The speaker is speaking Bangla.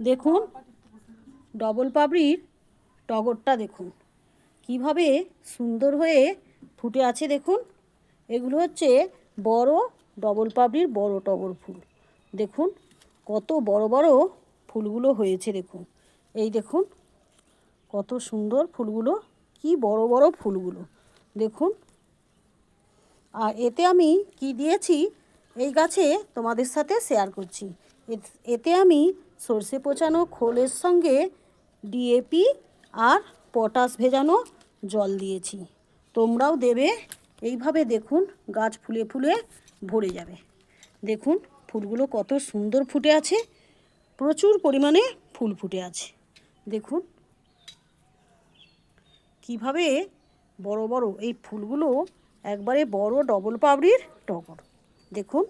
দেখুন ডবল পাপড়ির টগরটা দেখুন কিভাবে সুন্দর হয়ে ফুটে আছে। দেখুন এগুলো হচ্ছে বড় ডবল পাপড়ির বড় টগর ফুল। দেখুন কত বড় বড় ফুলগুলো হয়েছে। দেখুন এই দেখুন কত সুন্দর ফুলগুলো, কি বড় বড় ফুলগুলো দেখুন। আর এতে আমি কি দিয়েছি এই গাছে তোমাদের সাথে শেয়ার করছি। এতে আমি সর্ষে পচানো খোলের সঙ্গে ডিএপি আর পটাশ ভেজানো জল দিয়েছি। তোমরাও দেবে, এইভাবে দেখুন গাছ ফুলে ফুলে ভরে যাবে। দেখুন ফুলগুলো কত সুন্দর ফুটে আছে, প্রচুর পরিমাণে ফুল ফুটে আছে। দেখুন কিভাবে বড় বড় এই ফুলগুলো, একবারে বড় ডবল পাপড়ির টগর। দেখুন